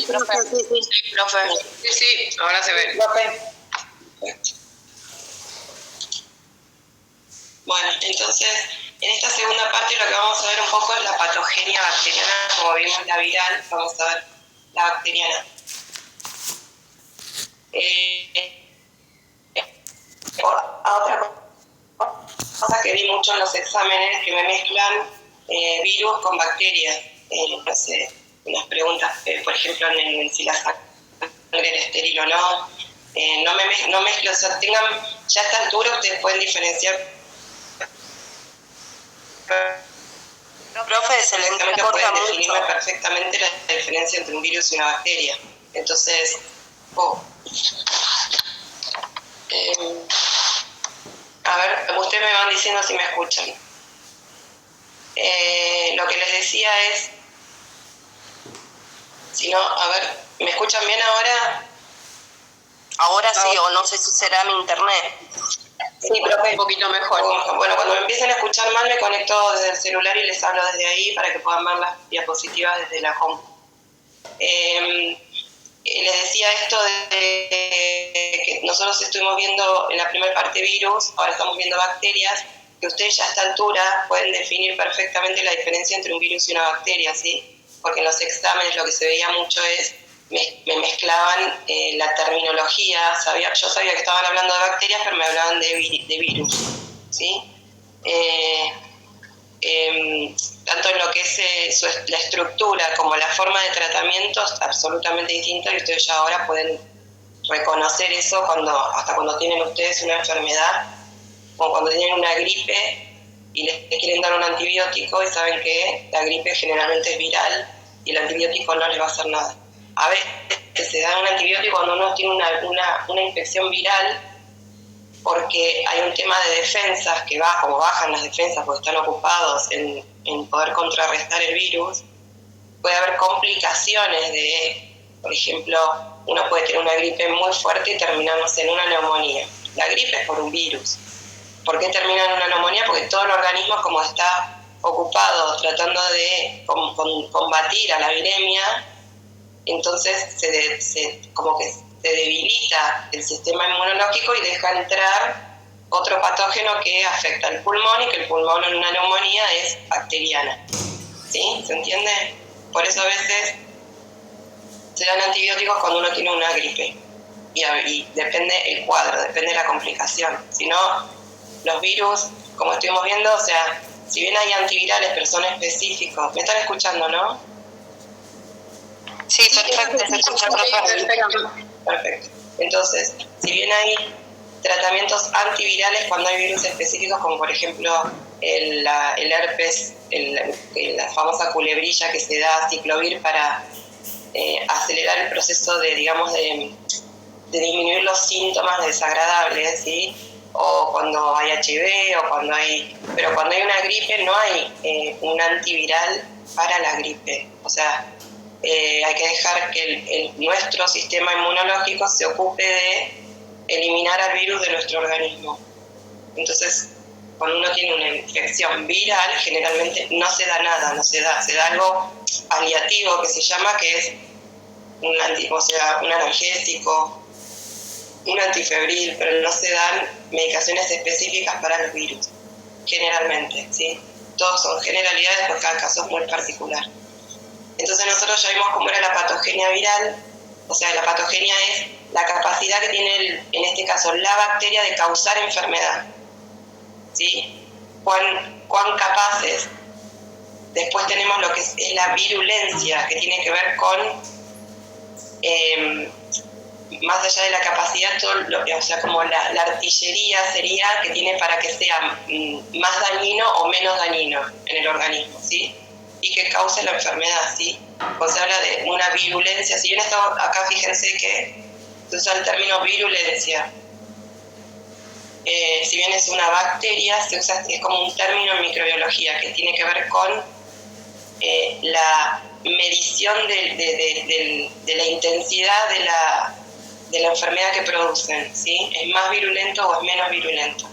profe. Sí, profe. Sí, ahora se ve. Profe. Bueno, entonces, en esta segunda parte lo que vamos a ver un poco es la patogenia bacteriana, como vimos la viral, vamos a ver la bacteriana. Otra cosa que vi mucho en los exámenes, que me mezclan virus con bacterias. No sé, unas preguntas, por ejemplo, en si la sangre era estéril o no. No mezclo, o sea, tengan, ya a esta altura ustedes pueden diferenciar. Profe, se le corta pueden mucho. definirme perfectamente la diferencia entre un virus y una bacteria. Entonces, a ver, ustedes me van diciendo si me escuchan. Lo que les decía es, si no, a ver, ¿me escuchan bien ahora? Ahora sí, o no sé si será mi internet. Sí, profe. Un poquito mejor. Bueno, cuando me empiecen a escuchar mal, me conecto desde el celular y les hablo desde ahí para que puedan ver las diapositivas desde la compu. Les decía esto de que nosotros estuvimos viendo en la primera parte virus, ahora estamos viendo bacterias, que ustedes ya a esta altura pueden definir perfectamente la diferencia entre un virus y una bacteria, ¿sí? Porque en los exámenes lo que se veía mucho es, me mezclaban la terminología, yo sabía que estaban hablando de bacterias, pero me hablaban de virus, ¿sí? Tanto en lo que es la estructura como la forma de tratamiento es absolutamente distinta, y ustedes ya ahora pueden reconocer eso hasta cuando tienen ustedes una enfermedad, como cuando tienen una gripe y les quieren dar un antibiótico y saben que la gripe generalmente es viral y el antibiótico no les va a hacer nada. A veces se da un antibiótico cuando uno tiene una infección viral, porque hay un tema de defensas que como bajan las defensas porque están ocupados en poder contrarrestar el virus. Puede haber complicaciones por ejemplo, uno puede tener una gripe muy fuerte y terminarnos en una neumonía. La gripe es por un virus. ¿Por qué termina en una neumonía? Porque todo el organismo, como está ocupado tratando de combatir a la viremia, entonces como que se debilita el sistema inmunológico y deja entrar otro patógeno que afecta al pulmón, y que el pulmón en una neumonía es bacteriana. ¿Sí? ¿Se entiende? Por eso a veces se dan antibióticos cuando uno tiene una gripe. Y depende el cuadro, depende la complicación. Si no, los virus, como estuvimos viendo, o sea, si bien hay antivirales, pero son específicos. ¿Me están escuchando, no? Sí, perfecto, se escucha perfecto. Perfecto. Entonces, si bien hay tratamientos antivirales cuando hay virus específicos, como por ejemplo el herpes, la famosa culebrilla que se da ciclovir para acelerar el proceso de disminuir los síntomas desagradables, ¿sí? O cuando hay HIV, pero cuando hay una gripe no hay un antiviral para la gripe. O sea, hay que dejar que nuestro sistema inmunológico se ocupe de eliminar al virus de nuestro organismo. Entonces, cuando uno tiene una infección viral, generalmente no se da nada, se da algo paliativo que se llama, que es un analgésico, un antifebril, pero no se dan medicaciones específicas para los virus, generalmente, ¿sí? Todos son generalidades, porque cada caso es muy particular. Entonces nosotros ya vimos cómo era la patogenia viral. O sea, la patogenia es la capacidad que tiene, en este caso, la bacteria de causar enfermedad, ¿sí? Cuán capaces. Después tenemos lo que es la virulencia, que tiene que ver con, más allá de la capacidad, o sea, como la artillería sería que tiene para que sea más dañino o menos dañino en el organismo, ¿sí? Y que cause la enfermedad, ¿sí? Cuando se habla de una virulencia, si bien acá fíjense que se usa el término virulencia, si bien es una bacteria, es como un término en microbiología que tiene que ver con la medición de la intensidad de la enfermedad que producen, ¿sí? ¿Es más virulento o es menos virulento?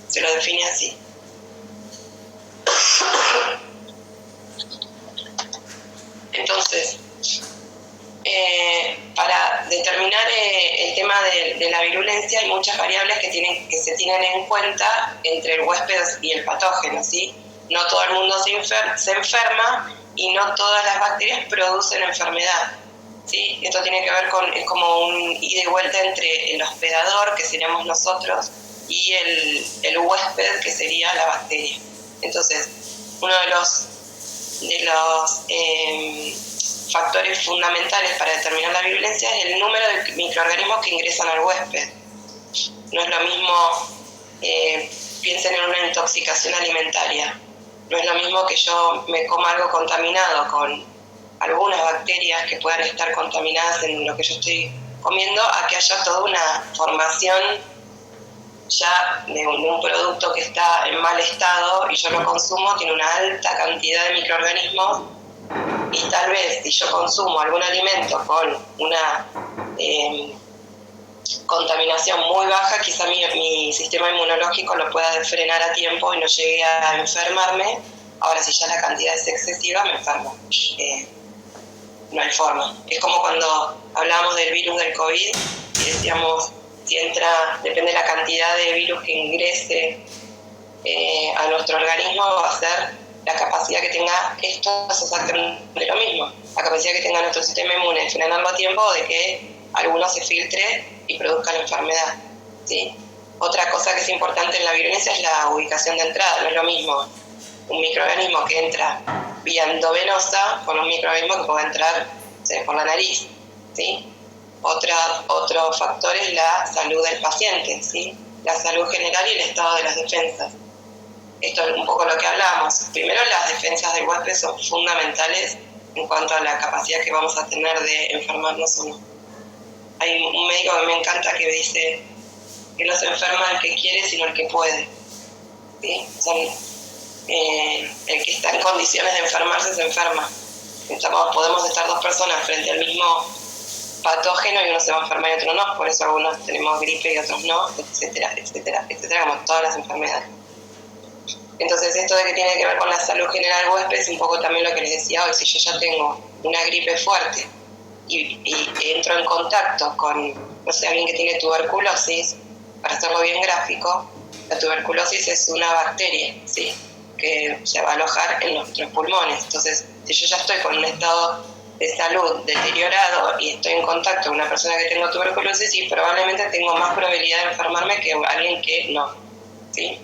Se lo define así. Entonces, Para determinar el tema de la virulencia hay muchas variables que se tienen en cuenta entre el huésped y el patógeno, ¿sí? No todo el mundo se enferma y no todas las bacterias producen enfermedad, ¿sí? Esto tiene que ver con, es como un ida y vuelta entre el hospedador, que seríamos nosotros, y el huésped, que sería la bacteria. Entonces, uno de los factores fundamentales para determinar la virulencia es el número de microorganismos que ingresan al huésped. No es lo mismo, piensen en una intoxicación alimentaria, no es lo mismo que yo me coma algo contaminado con algunas bacterias que puedan estar contaminadas en lo que yo estoy comiendo, a que haya toda una formación ya de un producto que está en mal estado y yo lo consumo, tiene una alta cantidad de microorganismos, y tal vez si yo consumo algún alimento con una contaminación muy baja, quizá mi sistema inmunológico lo pueda frenar a tiempo y no llegue a enfermarme. Ahora, si ya la cantidad es excesiva, me enfermo. No hay forma. Es como cuando hablábamos del virus del COVID y decíamos, si entra, depende de la cantidad de virus que ingrese a nuestro organismo, va a ser la capacidad que tenga esto, es exactamente lo mismo. La capacidad que tenga nuestro sistema inmune de frenarlo a tiempo, de que alguno se filtre y produzca la enfermedad, ¿sí? Otra cosa que es importante en la virulencia es la ubicación de entrada. No es lo mismo un microorganismo que entra vía endovenosa con un microorganismo que pueda entrar, por la nariz, ¿sí? Otro factor es la salud del paciente, ¿sí? La salud general y el estado de las defensas. Esto es un poco lo que hablamos. Primero, las defensas del huésped son fundamentales en cuanto a la capacidad que vamos a tener de enfermarnos o no. Hay un médico que me encanta que dice que no se enferma el que quiere, sino el que puede, ¿sí? El que está en condiciones de enfermarse se enferma. Podemos estar dos personas frente al mismo patógeno y uno se va a enfermar y otro no. Por eso algunos tenemos gripe y otros no, etcétera, etcétera, etcétera, como todas las enfermedades. Entonces, esto de que tiene que ver con la salud general del huésped es un poco también lo que les decía hoy. Si yo ya tengo una gripe fuerte y entro en contacto con, no sé, alguien que tiene tuberculosis, para hacerlo bien gráfico, la tuberculosis es una bacteria, ¿sí?, que se va a alojar en nuestros pulmones. Entonces, si yo ya estoy con un estado de salud deteriorado y estoy en contacto con una persona que tengo tuberculosis, y probablemente tengo más probabilidad de enfermarme que alguien que no, ¿sí?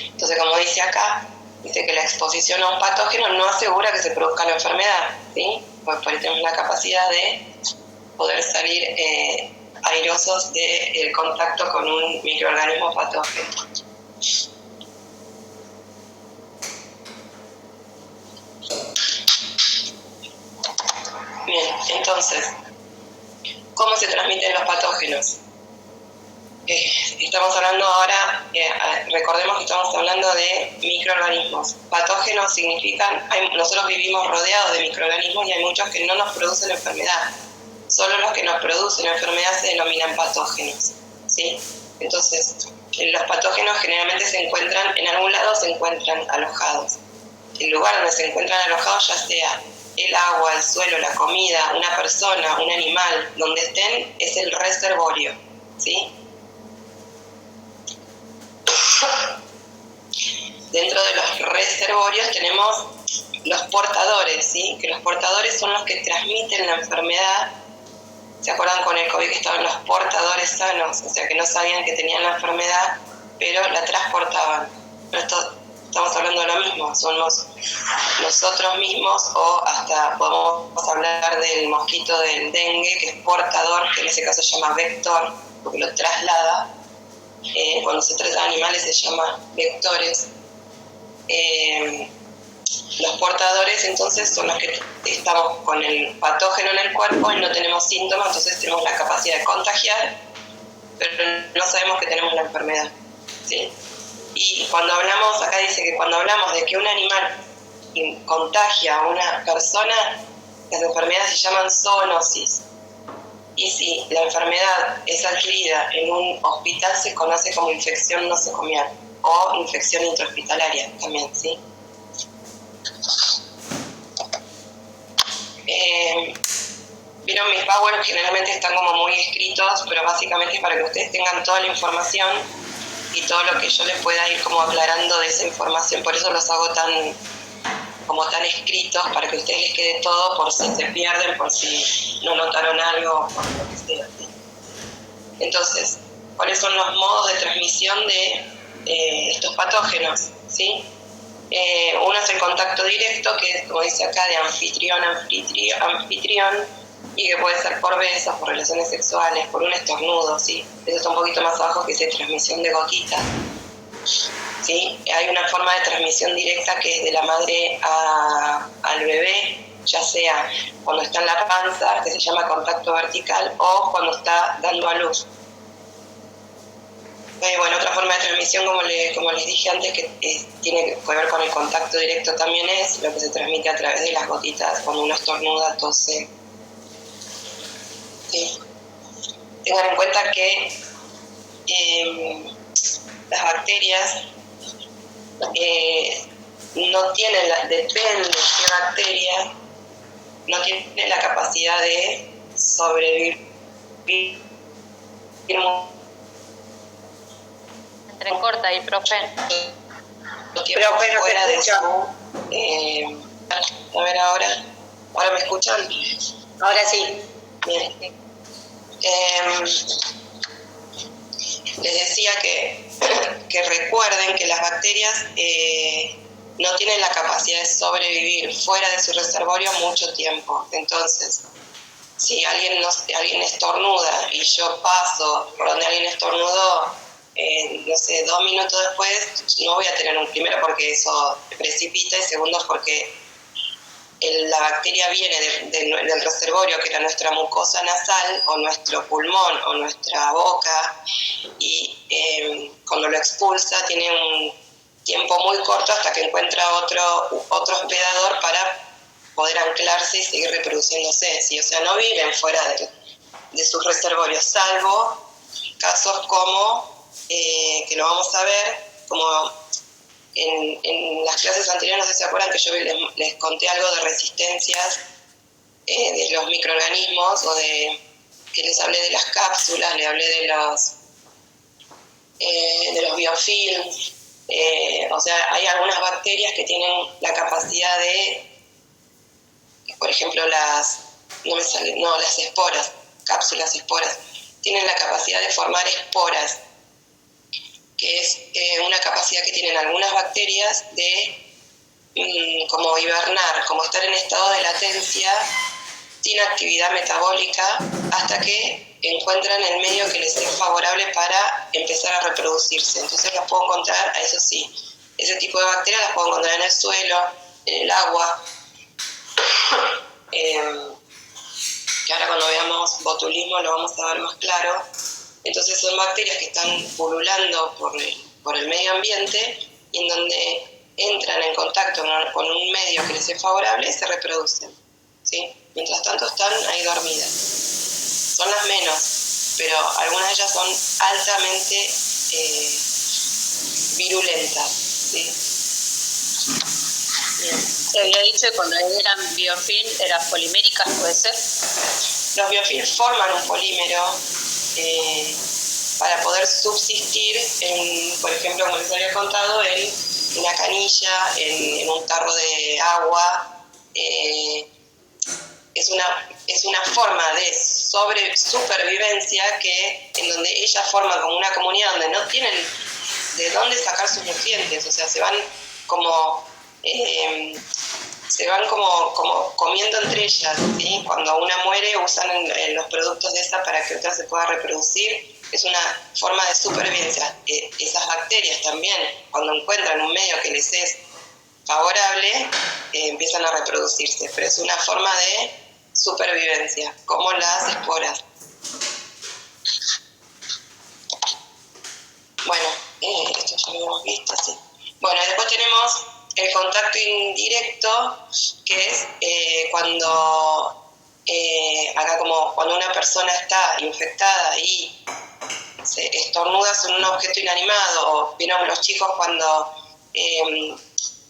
Entonces, como dice acá, dice que la exposición a un patógeno no asegura que se produzca la enfermedad, ¿sí? Pues por ahí tenemos la capacidad de poder salir airosos del contacto con un microorganismo patógeno. Bien, entonces, ¿cómo se transmiten los patógenos? Estamos hablando ahora, recordemos que estamos hablando de microorganismos. Patógenos significan, nosotros vivimos rodeados de microorganismos y hay muchos que no nos producen enfermedad. Solo los que nos producen enfermedad se denominan patógenos, ¿sí? Entonces, los patógenos generalmente se encuentran, en algún lado se encuentran alojados. El lugar donde se encuentran alojados, ya sea el agua, el suelo, la comida, una persona, un animal, donde estén, es el reservorio, ¿sí? Dentro de los reservorios tenemos los portadores, ¿sí? Que los portadores son los que transmiten la enfermedad. ¿Se acuerdan con el COVID que estaban los portadores sanos? O sea, que no sabían que tenían la enfermedad, pero la transportaban. Estamos hablando de lo mismo, somos nosotros mismos, o hasta podemos hablar del mosquito del dengue, que es portador, que en ese caso se llama vector, porque lo traslada. Cuando se trata de animales se llama vectores. Los portadores entonces son los que estamos con el patógeno en el cuerpo y no tenemos síntomas, entonces tenemos la capacidad de contagiar, pero no sabemos que tenemos la enfermedad, ¿sí? Y cuando hablamos, acá dice que cuando hablamos de que un animal contagia a una persona, las enfermedades se llaman zoonosis. Y si la enfermedad es adquirida en un hospital, se conoce como infección nosocomial o infección intrahospitalaria también, ¿sí? Vieron, mis PowerPoint generalmente están como muy escritos, pero básicamente es para que ustedes tengan toda la información y todo lo que yo les pueda ir como aclarando de esa información. Por eso los hago tan escritos, para que a ustedes les quede todo, por si se pierden, por si no notaron algo, por lo que sea. Entonces, ¿cuáles son los modos de transmisión de estos patógenos? ¿Sí? Uno es el contacto directo, que es, como dice acá, de anfitrión, y que puede ser por besos, por relaciones sexuales, por un estornudo, ¿sí? Eso está un poquito más abajo, que es de transmisión de gotitas, ¿sí? Hay una forma de transmisión directa que es de la madre al bebé, ya sea cuando está en la panza, que se llama contacto vertical, o cuando está dando a luz. Bueno, otra forma de transmisión, como les dije antes, que tiene que ver con el contacto directo, también es lo que se transmite a través de las gotitas, cuando uno estornuda, tose. ¿Sí? Tengan en cuenta que las bacterias no tienen, depende de qué bacteria, no tienen la capacidad de sobrevivir entrecorta ahí, profe. Tiempo fuera de su... a ver ahora me escuchan. Ahora sí. Bien. Les decía que recuerden que las bacterias no tienen la capacidad de sobrevivir fuera de su reservorio mucho tiempo. Entonces, si alguien estornuda y yo paso por donde alguien estornudó, no sé, 2 minutos después, no voy a tener primero porque eso precipita, y segundo porque la bacteria viene del reservorio, que era nuestra mucosa nasal, o nuestro pulmón, o nuestra boca, y cuando lo expulsa tiene un tiempo muy corto hasta que encuentra otro hospedador para poder anclarse y seguir reproduciéndose, ¿sí? O sea, no viven fuera de sus reservorios, salvo casos como, que lo vamos a ver, como en las clases anteriores, no sé si se acuerdan que yo les conté algo de resistencias de los microorganismos, o que les hablé de las cápsulas, les hablé de los biofilms, o sea, hay algunas bacterias que tienen la capacidad de, por ejemplo, las esporas, cápsulas esporas, tienen la capacidad de formar esporas, que es una capacidad que tienen algunas bacterias de como hibernar, como estar en estado de latencia, sin actividad metabólica, hasta que encuentran el medio que les es favorable para empezar a reproducirse. Entonces las puedo encontrar, eso sí, ese tipo de bacterias las puedo encontrar en el suelo, en el agua, que ahora cuando veamos botulismo lo vamos a ver más claro. Entonces son bacterias que están pululando por el medio ambiente, y en donde entran en contacto con un medio que les es favorable, se reproducen, ¿sí? Mientras tanto están ahí dormidas. Son las menos, pero algunas de ellas son altamente virulentas, ¿sí? Bien. Se había dicho que cuando eran biofilm eran poliméricas, ¿puede ser? Los biofilms forman un polímero para poder subsistir, por ejemplo, como les había contado, en una canilla, en un tarro de agua. Es una forma de supervivencia en donde ellas forman como una comunidad donde no tienen de dónde sacar sus nutrientes, o sea, se van como comiendo entre ellas, ¿sí? Cuando una muere usan los productos de esa para que otra se pueda reproducir. Es una forma de supervivencia. Esas bacterias también, cuando encuentran un medio que les es favorable, empiezan a reproducirse, pero es una forma de supervivencia, como las esporas. Bueno, esto ya lo hemos visto, sí. Bueno, después tenemos el contacto indirecto, que es cuando acá como cuando una persona está infectada y se estornuda sobre un objeto inanimado, o vieron los chicos cuando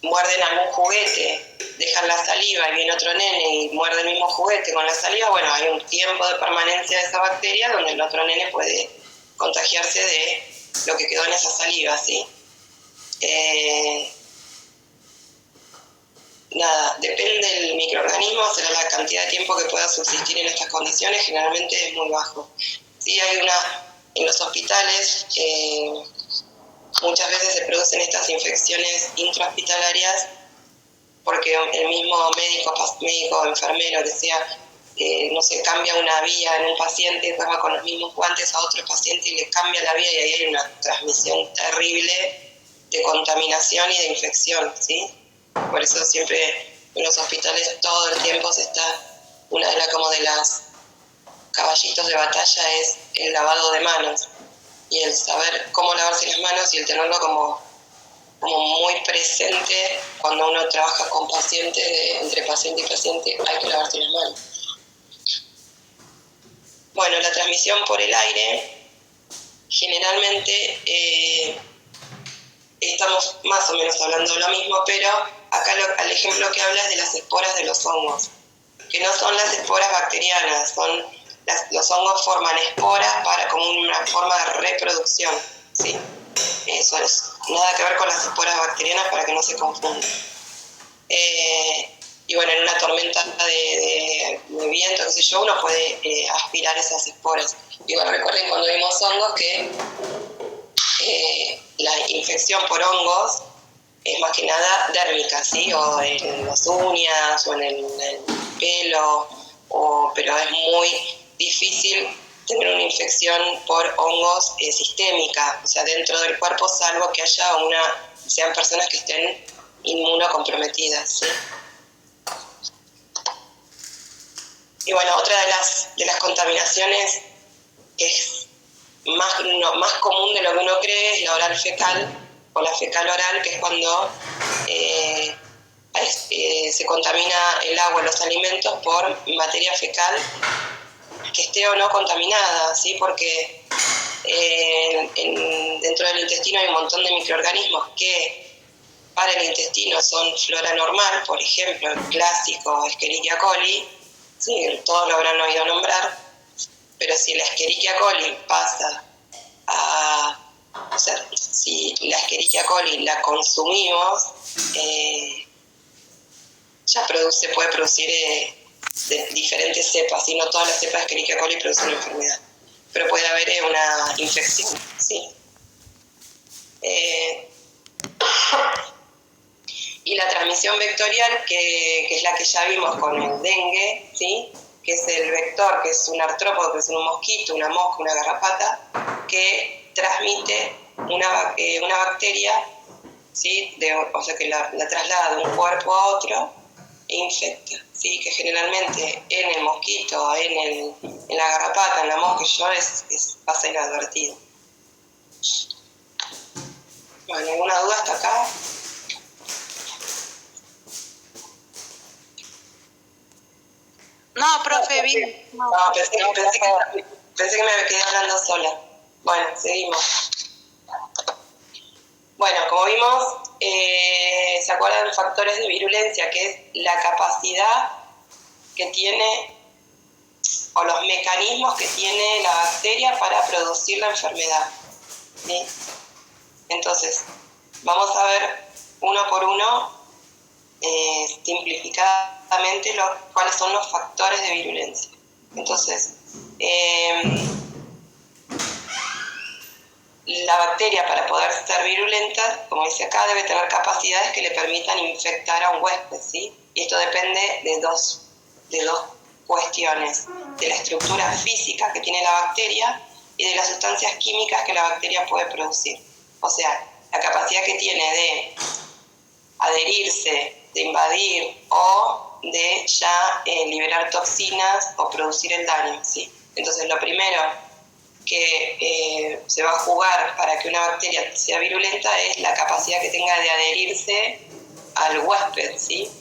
muerden algún juguete, dejan la saliva y viene otro nene y muerde el mismo juguete con la saliva, bueno, hay un tiempo de permanencia de esa bacteria donde el otro nene puede contagiarse de lo que quedó en esa saliva, ¿sí? Nada, depende del microorganismo, será la cantidad de tiempo que pueda subsistir en estas condiciones, generalmente es muy bajo. Sí, en los hospitales muchas veces se producen estas infecciones intrahospitalarias porque el mismo médico o enfermero que sea, no sé, cambia una vía en un paciente y después va con los mismos guantes a otro paciente y le cambia la vía y ahí hay una transmisión terrible de contaminación y de infección, ¿sí? Por eso siempre en los hospitales todo el tiempo una de las caballitos de batalla es el lavado de manos y el saber cómo lavarse las manos y el tenerlo como muy presente cuando uno trabaja con pacientes, entre paciente y paciente hay que lavarse las manos. Bueno, la transmisión por el aire, generalmente estamos más o menos hablando de lo mismo, pero acá el ejemplo que habla es de las esporas de los hongos, que no son las esporas bacterianas, los hongos forman esporas como una forma de reproducción, ¿sí? Eso es nada que ver con las esporas bacterianas para que no se confundan. Y bueno, en una tormenta de viento, qué sé yo, uno puede aspirar esas esporas. Igual recuerden cuando vimos hongos que la infección por hongos es más que nada dérmica, ¿sí? O en las uñas, o en el pelo, pero es muy difícil tener una infección por hongos sistémica, o sea, dentro del cuerpo, salvo que sean personas que estén inmunocomprometidas, ¿sí? Y bueno, otra de las contaminaciones que es más común de lo que uno cree es la oral fecal o la fecal oral, que es cuando se contamina el agua, los alimentos por materia fecal que esté o no contaminada, ¿sí? Porque dentro del intestino hay un montón de microorganismos que para el intestino son flora normal, por ejemplo, el clásico Escherichia coli, ¿sí? Todos lo habrán oído nombrar, pero si la Escherichia coli pasa o sea, si la Escherichia coli la consumimos, ya puede producir de diferentes cepas, y no todas las cepas de Escherichia coli producen una enfermedad, pero puede haber una infección, ¿sí? Y la transmisión vectorial, que es la que ya vimos con el dengue, ¿sí? Que es el vector, que es un artrópodo, que es un mosquito, una mosca, una garrapata, que transmite una bacteria, ¿sí? O sea, que la traslada de un cuerpo a otro e infecta, ¿sí? Que generalmente en el mosquito, en la garrapata, en la mosca, pasa inadvertido. Bueno, ¿alguna duda hasta acá? No, profe, bien. No, pensé que me quedé hablando sola. Bueno, seguimos. Bueno, como vimos, ¿se acuerdan de factores de virulencia? Que es la capacidad que tiene, o los mecanismos que tiene la bacteria para producir la enfermedad, ¿sí? Entonces, vamos a ver uno por uno, simplificadamente, cuáles son los factores de virulencia. Entonces, la bacteria, para poder ser virulenta, como dice acá, debe tener capacidades que le permitan infectar a un huésped, ¿sí? Y esto depende de dos cuestiones: de la estructura física que tiene la bacteria y de las sustancias químicas que la bacteria puede producir. O sea, la capacidad que tiene de adherirse, de invadir o de ya liberar toxinas o producir el daño, ¿sí? Entonces, lo primero que se va a jugar para que una bacteria sea virulenta es la capacidad que tenga de adherirse al huésped, ¿sí?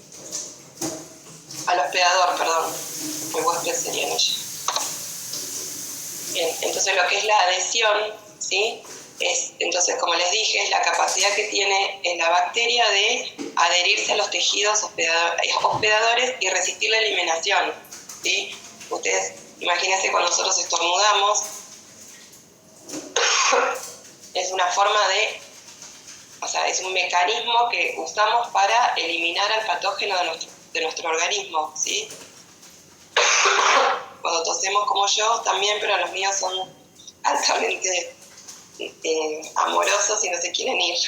Al hospedador, perdón. El huésped serían ellos. Bien, entonces lo que es la adhesión, ¿sí? Entonces, como les dije, es la capacidad que tiene la bacteria de adherirse a los tejidos hospedadores y resistir la eliminación, ¿sí? Ustedes imagínense cuando nosotros estornudamos, es una forma es un mecanismo que usamos para eliminar al patógeno de nuestro organismo, ¿sí? Cuando tosemos como yo también, pero los míos son altamente amorosos y no se quieren ir.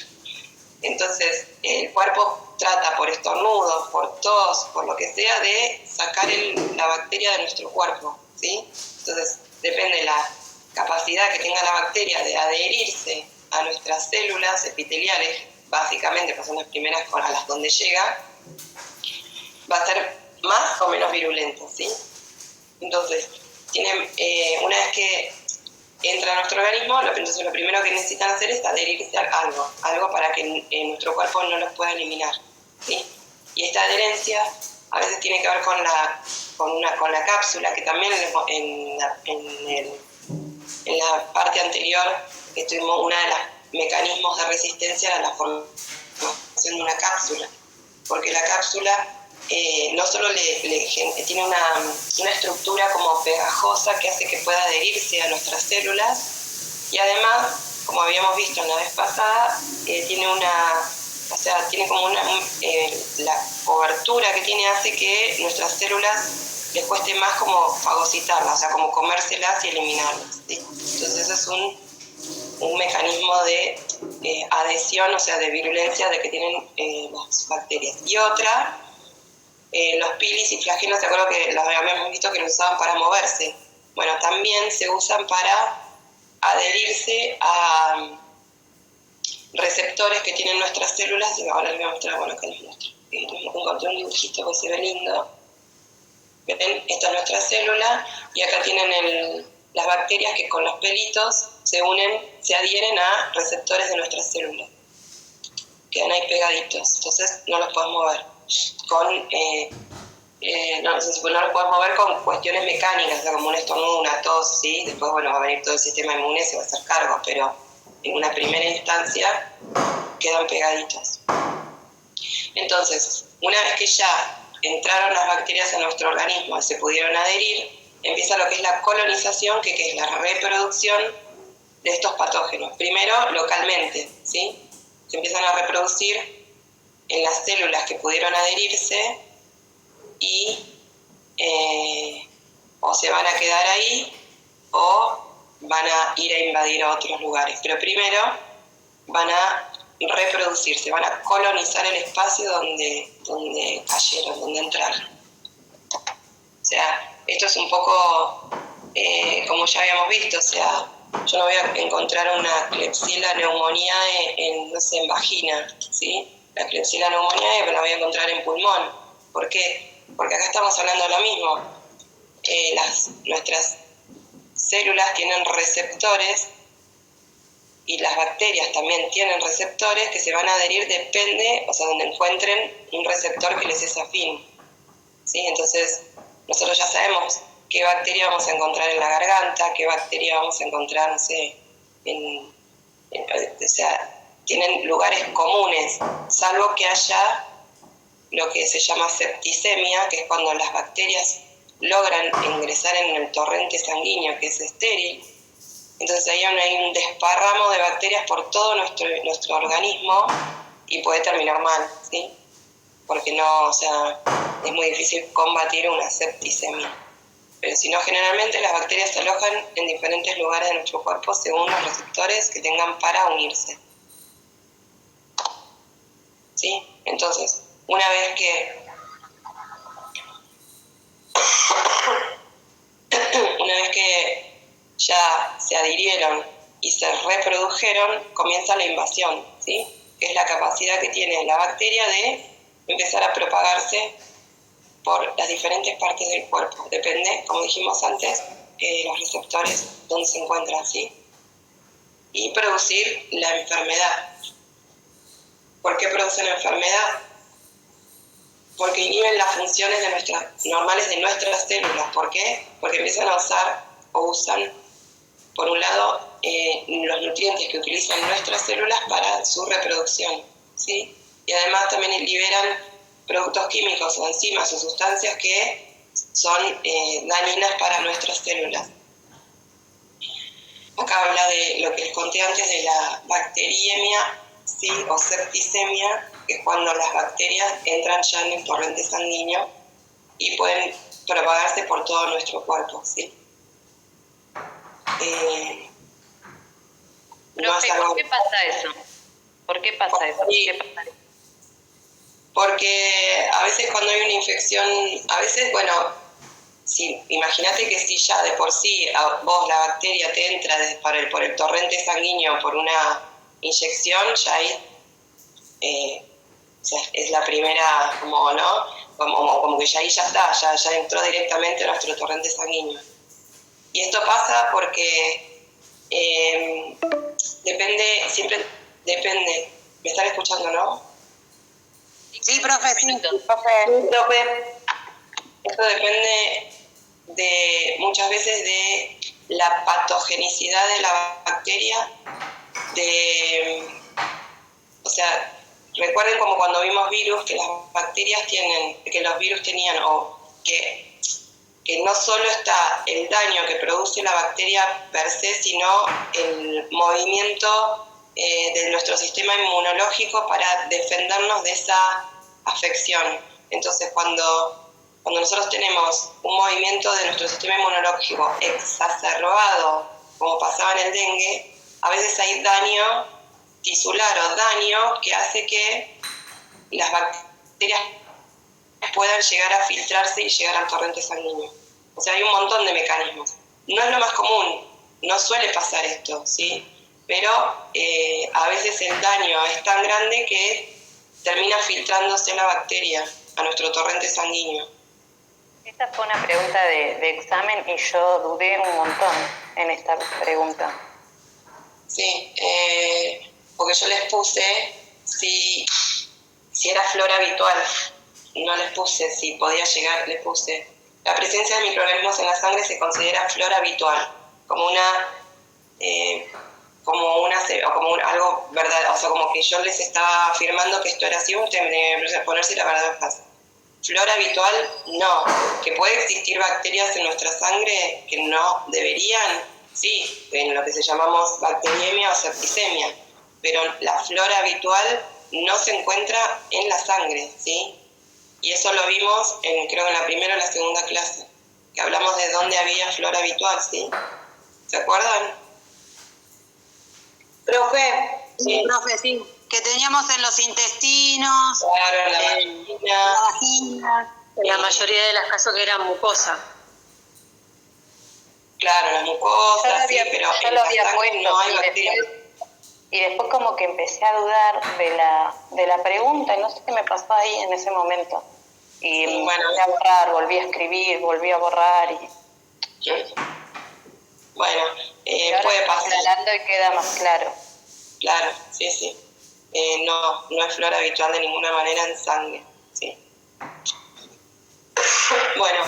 Entonces, el cuerpo trata por estornudos, por tos, por lo que sea, de sacar la bacteria de nuestro cuerpo, ¿sí? Entonces, depende de la capacidad que tenga la bacteria de adherirse a nuestras células epiteliales, básicamente, que son las primeras a las donde llega, va a ser más o menos virulenta, ¿sí? Entonces, una vez que entra a nuestro organismo, entonces lo primero que necesitan hacer es adherirse a algo para que nuestro cuerpo no los pueda eliminar, ¿sí? Y esta adherencia a veces tiene que ver con la cápsula, que también en la parte anterior estuvimos, una de los mecanismos de resistencia era la formación de una cápsula, porque la cápsula no solo tiene una estructura como pegajosa que hace que pueda adherirse a nuestras células, y además, como habíamos visto la vez pasada, tiene como la cobertura que tiene hace que nuestras células les cueste más como fagocitarlas, o sea, como comérselas y eliminarlas, ¿sí? Entonces eso es un mecanismo de adhesión, o sea, de virulencia de que tienen las bacterias. Y otra, los pilis y flagelos, ¿se acuerdan que los habíamos visto que los usaban para moverse? Bueno, también se usan para adherirse a receptores que tienen nuestras células, y ahora les voy a mostrar, bueno, acá les muestro. Encontré un dibujito que se ve lindo. ¿Ven? Esta es nuestra célula, y acá tienen las bacterias que con los pelitos se adhieren a receptores de nuestras células. Quedan ahí pegaditos, entonces no los podemos mover. No los podemos mover con cuestiones mecánicas, o sea, como un estornudo, una tos, ¿sí? Después, bueno, va a venir todo el sistema inmune, se va a hacer cargo, pero en una primera instancia quedan pegaditos. Entonces, una vez que ya entraron las bacterias a nuestro organismo y se pudieron adherir, empieza lo que es la colonización, que es la reproducción de estos patógenos. Primero, localmente, ¿sí? Se empiezan a reproducir en las células que pudieron adherirse y o se van a quedar ahí o van a ir a invadir a otros lugares. Pero primero van a reproducirse, van a colonizar el espacio donde cayeron, donde entraron. O sea, esto es un poco como ya habíamos visto, o sea, yo no voy a encontrar una Klebsiella pneumoniae en vagina, ¿sí? La Klebsiella pneumoniae la voy a encontrar en pulmón. ¿Por qué? Porque acá estamos hablando de lo mismo. Nuestras células tienen receptores y las bacterias también tienen receptores que se van a adherir, donde encuentren un receptor que les es afín, ¿sí? Entonces, nosotros ya sabemos qué bacteria vamos a encontrar en la garganta, qué bacteria vamos a encontrar, no sé, o sea, tienen lugares comunes, salvo que haya lo que se llama septicemia, que es cuando las bacterias logran ingresar en el torrente sanguíneo, que es estéril. Entonces ahí hay un desparramo de bacterias por todo nuestro organismo y puede terminar mal, ¿sí? Porque es muy difícil combatir una septicemia. Pero si no, generalmente las bacterias se alojan en diferentes lugares de nuestro cuerpo según los receptores que tengan para unirse, ¿sí? Entonces, una vez que ya se adhirieron y se reprodujeron, comienza la invasión, ¿sí? Que es la capacidad que tiene la bacteria de empezar a propagarse por las diferentes partes del cuerpo. Depende, como dijimos antes, los receptores donde se encuentran, ¿sí? Y producir la enfermedad. ¿Por qué producen la enfermedad? Porque inhiben las funciones normales de nuestras células. ¿Por qué? Porque empiezan a usan, por un lado, los nutrientes que utilizan nuestras células para su reproducción, ¿sí? Y además también liberan productos químicos o enzimas o sustancias que son dañinas para nuestras células. Acá habla de lo que les conté antes de la bacteriemia, ¿sí? O septicemia, que es cuando las bacterias entran ya en el torrente sanguíneo y pueden propagarse por todo nuestro cuerpo, ¿sí? Profe, ¿por qué pasa eso? ¿Por qué pasa eso? ¿Por qué pasa eso? Porque a veces cuando hay una infección, a veces, bueno, sí, imagínate que si ya de por sí a vos la bacteria te entra por el torrente sanguíneo por una inyección, ya ahí o sea, es la primera, como, ¿no? Como que ya ahí ya está, ya entró directamente a nuestro torrente sanguíneo. Y esto pasa porque siempre depende. ¿Me están escuchando, no? Sí, profe, sí, Profe. Esto depende muchas veces de la patogenicidad de la bacteria, o sea, recuerden como cuando vimos virus, que las bacterias que los virus tenían, o que no solo está el daño que produce la bacteria per se, sino el movimiento de nuestro sistema inmunológico para defendernos de esa afección. Entonces, cuando nosotros tenemos un movimiento de nuestro sistema inmunológico exacerbado, como pasaba en el dengue, a veces hay daño tisular o daño que hace que las bacterias puedan llegar a filtrarse y llegar al torrente sanguíneo. O sea, hay un montón de mecanismos. No es lo más común, no suele pasar esto, ¿sí? Pero a veces el daño es tan grande que termina filtrándose la bacteria a nuestro torrente sanguíneo. Esta fue una pregunta de examen y yo dudé un montón en esta pregunta. Sí, porque yo les puse si era flora habitual, no les puse si podía llegar, les puse la presencia de microorganismos en la sangre se considera flora habitual, como algo verdad, o sea, como que yo les estaba afirmando que esto era así, ustedes me tienen que poner si la verdad es fácil. Flora habitual, no. Que puede existir bacterias en nuestra sangre que no deberían, sí, en lo que se llamamos bacteriemia o septicemia, pero la flora habitual no se encuentra en la sangre, ¿sí? Y eso lo vimos creo que en la primera o la segunda clase, que hablamos de dónde había flora habitual, ¿sí? ¿Se acuerdan? Profe, Sí. Profe, sí. Que teníamos en los intestinos, Claro, la vagina. En la mayoría de las casos que eran mucosa. Claro, las mucosas, sí, pero yo en lo la había sangre puesto no hay bacterias. y después como que empecé a dudar de la pregunta y no sé qué me pasó ahí en ese momento. Y Sí, bueno. volví a borrar, volví a escribir, volví a borrar y Bueno, ahora puede estoy pasar. aclarando y queda más claro. Claro, sí, sí. No es flora habitual de ninguna manera en sangre, sí. Bueno,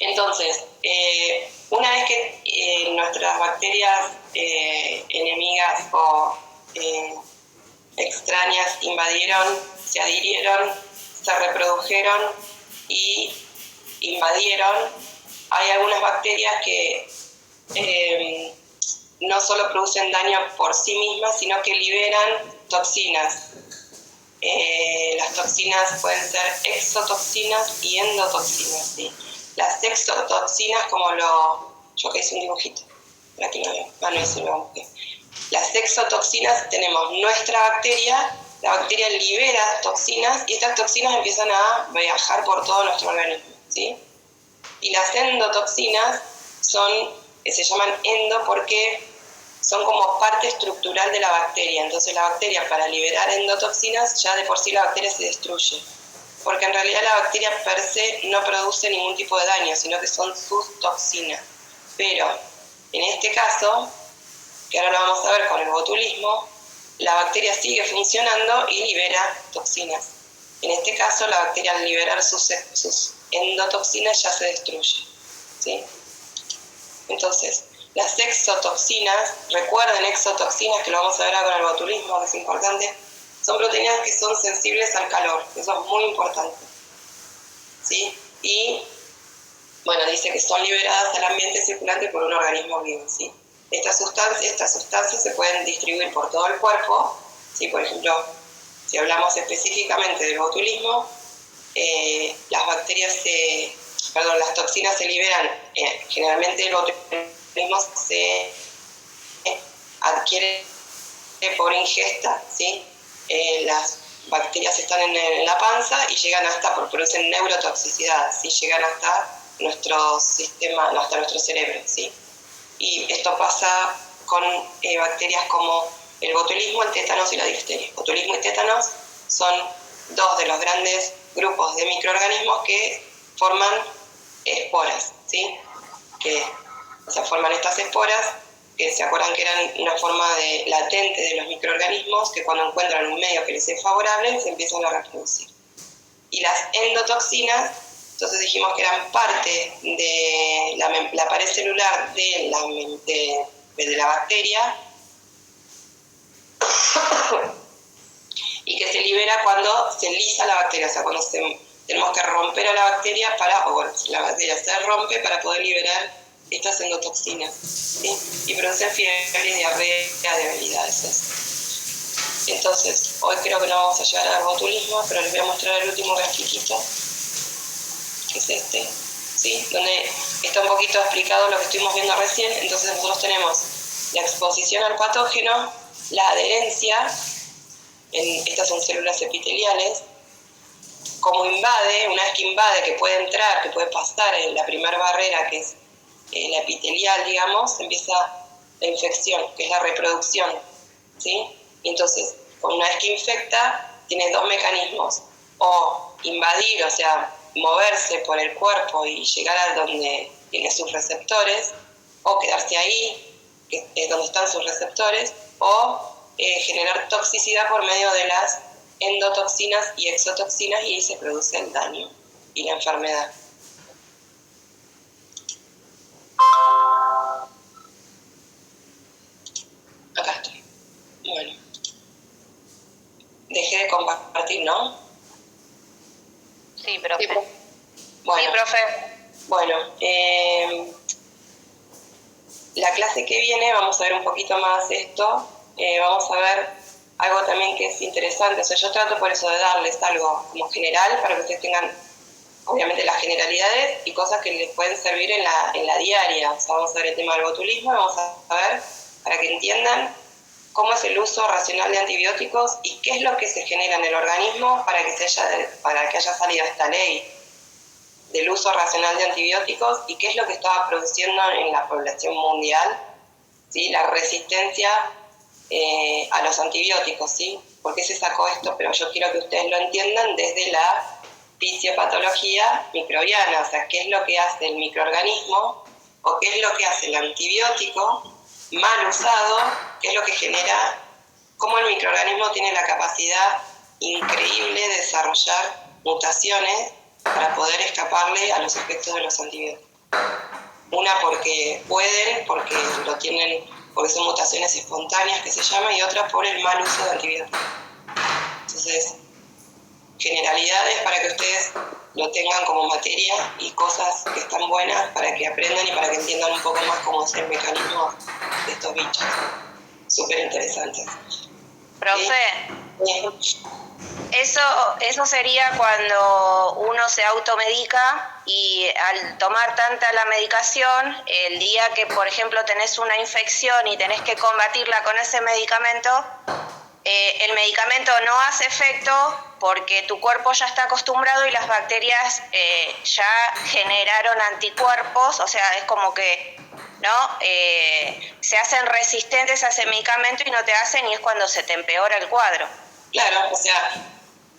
entonces, una vez que nuestras bacterias enemigas o extrañas invadieron, se adhirieron, se reprodujeron y invadieron, hay algunas bacterias que no solo producen daño por sí mismas, sino que liberan toxinas. Las toxinas pueden ser exotoxinas y endotoxinas, ¿sí? Las exotoxinas, yo que hice un dibujito, para que lo vean, no, eso lo busqué. Las exotoxinas, tenemos nuestra bacteria, la bacteria libera toxinas y estas toxinas empiezan a viajar por todo nuestro organismo, ¿sí? Y las endotoxinas se llaman endo porque son como parte estructural de la bacteria. Entonces la bacteria, para liberar endotoxinas, ya de por sí la bacteria se destruye. Porque en realidad la bacteria per se no produce ningún tipo de daño, sino que son sus toxinas. Pero en este caso, que ahora lo vamos a ver con el botulismo, la bacteria sigue funcionando y libera toxinas. En este caso, la bacteria al liberar sus endotoxinas ya se destruye, ¿sí? Entonces, Las exotoxinas, recuerden exotoxinas, que lo vamos a ver ahora con el botulismo, que es importante, son proteínas que son sensibles al calor, eso es muy importante, ¿sí? Y, bueno, dice que son liberadas al ambiente circulante por un organismo vivo, ¿sí? Estas sustancias se pueden distribuir por todo el cuerpo, ¿sí? Por ejemplo, si hablamos específicamente del botulismo, las toxinas se liberan, generalmente el botulismo se adquiere por ingesta, ¿sí? Las bacterias están en la panza y llegan producen neurotoxicidad, ¿sí? Llegan hasta nuestro sistema, hasta nuestro cerebro, ¿sí? Y esto pasa con bacterias como el botulismo, el tétanos y la difteria. Botulismo y tétanos son dos de los grandes grupos de microorganismos que forman esporas, ¿sí? Forman estas esporas, que se acuerdan que eran una forma latente de los microorganismos, que cuando encuentran un medio que les es favorable, se empiezan a reproducir. Y las endotoxinas, entonces dijimos que eran parte de la pared celular de la bacteria, y que se libera cuando se lisa la bacteria, o sea, cuando tenemos que romper a la bacteria si la bacteria se rompe para poder liberar estas endotoxinas, ¿sí? Y producen fiebre, diarrea, debilidad, eso es. Entonces, hoy creo que no vamos a llegar al botulismo, pero les voy a mostrar el último grafiquito, que es este, ¿sí? Donde está un poquito explicado lo que estuvimos viendo recién. Entonces nosotros tenemos la exposición al patógeno, la adherencia, estas son células epiteliales, como invade, una vez que invade, que puede entrar, que puede pasar en la primera barrera, que es la epitelial, digamos, empieza la infección, que es la reproducción, ¿sí? Y entonces, una vez que infecta, tiene dos mecanismos: o invadir, o sea, moverse por el cuerpo y llegar a donde tiene sus receptores, o quedarse ahí, que es donde están sus receptores, o generar toxicidad por medio de las endotoxinas y exotoxinas, y ahí se produce el daño y la enfermedad. Acá estoy. Bueno. Dejé de compartir, ¿no? Sí, profe. Bueno, Sí, profe. Bueno, la clase que viene vamos a ver un poquito más esto. Vamos a ver algo también que es interesante. O sea, yo trato por eso de darles algo como general para que ustedes tengan, obviamente, las generalidades y cosas que les pueden servir en la diaria. O sea, vamos a ver el tema del botulismo, vamos a ver para que entiendan cómo es el uso racional de antibióticos y qué es lo que se genera en el organismo para que haya salido esta ley del uso racional de antibióticos y qué es lo que estaba produciendo en la población mundial, ¿sí? La resistencia a los antibióticos, ¿sí? ¿Por qué se sacó esto? Pero yo quiero que ustedes lo entiendan desde la fisiopatología microbiana, o sea, qué es lo que hace el microorganismo o qué es lo que hace el antibiótico mal usado, qué es lo que genera, cómo el microorganismo tiene la capacidad increíble de desarrollar mutaciones para poder escaparle a los efectos de los antibióticos. Una porque pueden, porque lo tienen, porque son mutaciones espontáneas que se llaman, y otra por el mal uso de antibióticos. Entonces, generalidades para que ustedes lo tengan como materia y cosas que están buenas para que aprendan y para que entiendan un poco más cómo es el mecanismo de estos bichos. Súper interesantes. Profe, eso sería cuando uno se automedica y al tomar tanta la medicación, el día que, por ejemplo, tenés una infección y tenés que combatirla con ese medicamento, el medicamento no hace efecto porque tu cuerpo ya está acostumbrado y las bacterias ya generaron anticuerpos, o sea, es como que ¿no? Se hacen resistentes a ese medicamento y no te hacen, y es cuando se te empeora el cuadro. Claro, o sea,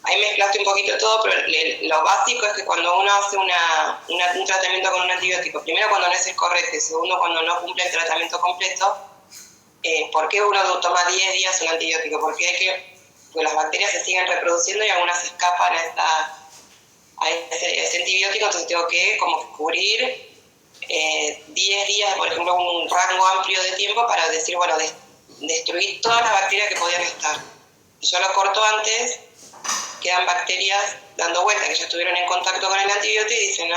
ahí mezclaste un poquito todo, pero lo básico es que cuando uno hace un tratamiento con un antibiótico, primero cuando no es el correcto, segundo cuando no cumple el tratamiento completo, ¿por qué uno toma 10 días un antibiótico? Porque las bacterias se siguen reproduciendo y algunas escapan a ese antibiótico, entonces tengo que como cubrir 10 días, por ejemplo, un rango amplio de tiempo para decir, bueno, destruir todas las bacterias que podían estar. Si yo lo corto antes, quedan bacterias dando vuelta, que ya estuvieron en contacto con el antibiótico y dicen,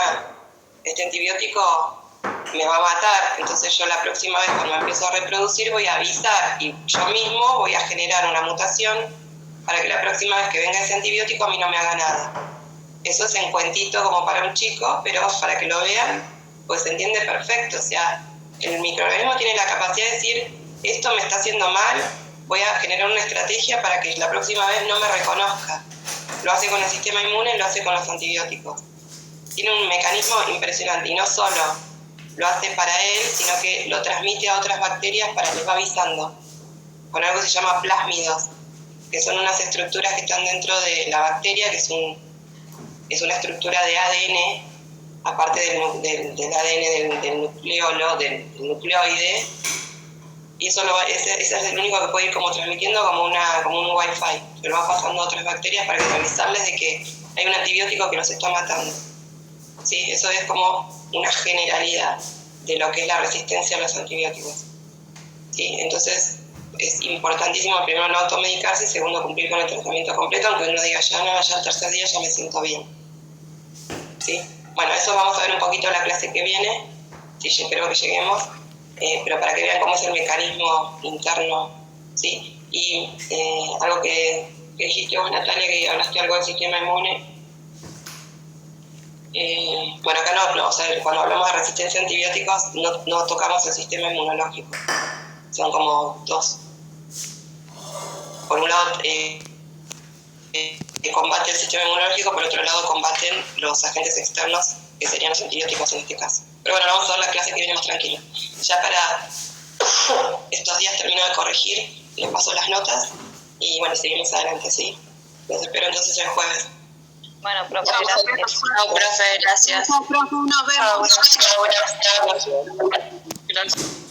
este antibiótico me va a matar, entonces yo la próxima vez cuando empiezo a reproducir voy a avisar y yo mismo voy a generar una mutación para que la próxima vez que venga ese antibiótico a mí no me haga nada. Eso es en cuentito como para un chico, pero para que lo vean, pues se entiende perfecto. O sea, el microorganismo tiene la capacidad de decir, esto me está haciendo mal, voy a generar una estrategia para que la próxima vez no me reconozca. Lo hace con el sistema inmune, lo hace con los antibióticos. Tiene un mecanismo impresionante y no solo lo hace para él, sino que lo transmite a otras bacterias para que les va avisando, con algo que se llama plásmidos, que son unas estructuras que están dentro de la bacteria, que es una estructura de ADN, aparte del ADN del nucleolo, del nucleoide, y ese es el único que puede ir como transmitiendo como un wifi, que lo va pasando a otras bacterias para avisarles de que hay un antibiótico que los está matando. ¿Sí? Eso es como una generalidad de lo que es la resistencia a los antibióticos. ¿Sí? Entonces es importantísimo primero no automedicarse y segundo cumplir con el tratamiento completo, aunque uno diga ya el tercer día ya me siento bien. ¿Sí? Bueno, eso vamos a ver un poquito en la clase que viene, sí, yo creo que lleguemos, pero para que vean cómo es el mecanismo interno. ¿Sí? Y algo que dijiste vos, Natalia, que hablaste algo del sistema inmune. Bueno, acá no, o sea, cuando hablamos de resistencia a antibióticos no tocamos el sistema inmunológico. Son como dos. Por un lado, combate el sistema inmunológico, por otro lado combaten los agentes externos, que serían los antibióticos en este caso. Pero bueno, vamos a ver la clase que viene más tranquila. Ya para estos días termino de corregir, les paso las notas y bueno, seguimos adelante, ¿sí? Los espero entonces el jueves. Bueno, profe, gracias. Chao, profe, gracias. Nos vemos. Chao, gracias. Gracias.